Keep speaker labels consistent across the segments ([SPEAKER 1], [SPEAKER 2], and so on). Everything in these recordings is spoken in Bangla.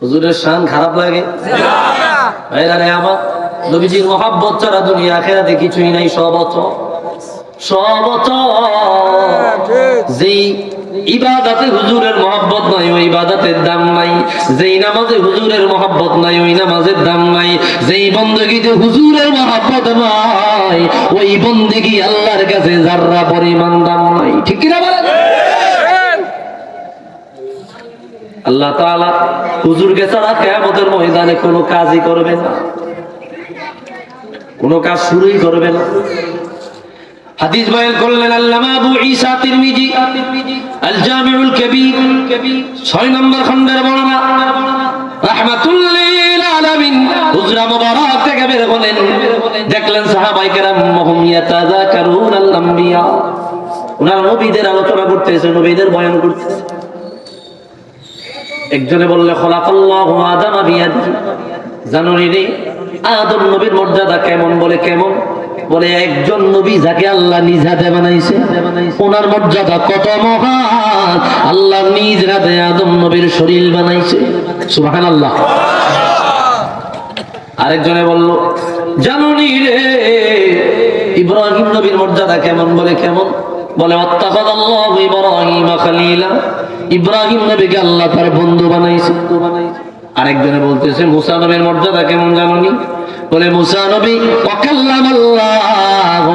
[SPEAKER 1] হুজুরের শান খারাপ লাগে? ভাইরা রে আমার, নবীজির মহব্বত ছাড়া দুনিয়া আখিরাতে কিছুই নাই। সব যেই ইবাদতে হুজুরের মহব্বত নাই, ওই ইবাদতের দাম নাই। যেই নামাজে হুজুরের মহব্বত নাই, ওই নামাজের দাম নাই। যেই বন্দেগীতে হুজুরের মহব্বত নাই, ওই বন্দেগী আল্লাহর কাছে যাররা পরিমাণ দাম নাই। ঠিক কি না বলেন? আল্লাহ তাআলা হুজুরকে ছাড়া কিয়ামতের ময়দানে কোনো কাজই করবে না, কোনো কাজ শুরুই করবে না। হাদিস বয়ান করলেন আল্লামা আবু ঈসা তিরমিজি আল জামিউল কবীর 6 নম্বর খণ্ডের বর্ণনা রাহমাতুল লিল আলামিন। হুজরা মুবারক থেকে বের হলেন, দেখলেন সাহাবায়ে কেরাম মুহুম ইয়াতাযাকারুন আল আম্বিয়া, ওনারা নবীদের আলোচনা করতেছে, নবীদের বয়ান করতেছে। একজনে বললে খলাকাল্লাহু আদামা বিয়াদিহি, জানো রে আদম নবীর মর্যাদা কেমন? বলে কেমন? বলে একজন নবী যাকে আল্লাহ নিজ হাতে বানাইছে, ওনার মর্যাদা কত মহান। আল্লাহ নিজ হাতে আদম নবীর শরীর বানাইছে। সুবহানাল্লাহ। আরেকজনে বলল জানুনি রে ইব্রাহিম নবীর মর্যাদা কেমন? বলে কেমন? বলে ওয়াত্তাখাযাল্লাহু ইব্রাহিমা খালীলা, ইব্রাহিম নবীকে আল্লাহ তার বন্ধু বানাইছে। আরেকজনে বলতেছে মুসা নবীর মর্যাদা কেমন জানুনি? বলে মুসা নবী ওয়াকাল্লামাল্লাহু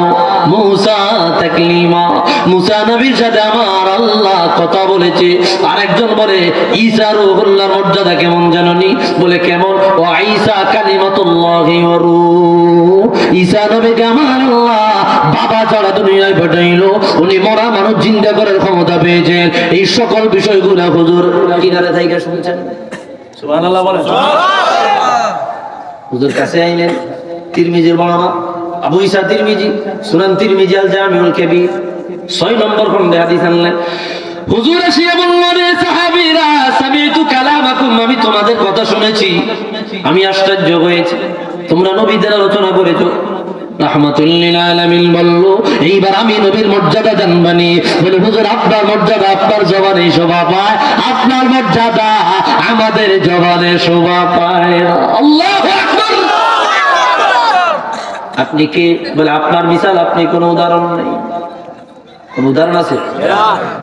[SPEAKER 1] মুসা তাকলিমা, মুসা নবীর সাথে আমার আল্লাহ কথা বলেছে। আরেকজন বলে ঈসা রূহুল্লাহর মর্যাদা কেমন জানুনি? বলে কেমন? ওয়া ঈসা কালিমাতুল্লাহি ওয়া রূহ, ঈসা নবীকে আমার আল্লাহ বাবা ছাড়া দুনিয়ায় পাঠাইলো, উনি মরা মানুষ জিন্দা করার ক্ষমতা পেয়েছেন। এই সকল বিষয়গুলো হুজুর কিনারে থেকে শুনছেন। সুবহানাল্লাহ বলেন। হুজুর কাছে আইলেন, তিরমিজির বর্ণনা, আবু ঈসা তিরমিজি সুনান তিরমিজি আল জামিউল কবীর 6 নম্বর খণ্ডে হাদিস আনলেন। হুজুর এসে বললেন রে সাহাবীরা সামিতু কালামাকুম, আমি তোমাদের কথা শুনেছি, আমি আশ্চর্য হয়েছি, তোমরা নবীদের আলোচনা করেছো। রাহমাতুল লিল আলামিন বলল এইবার আমি নবীর মর্যাদা জানবানি। বলে হুজুর আপনার মর্যাদা আপনার জবানে শোভা পায়, আপনার মর্যাদা আমাদের জবানে শোভা পায়। আল্লাহু আকবার। আপনি কে? বলে আপনার মিসাল, আপনি কোনো উদাহরণ নেই। কোন উদাহরণ আছে?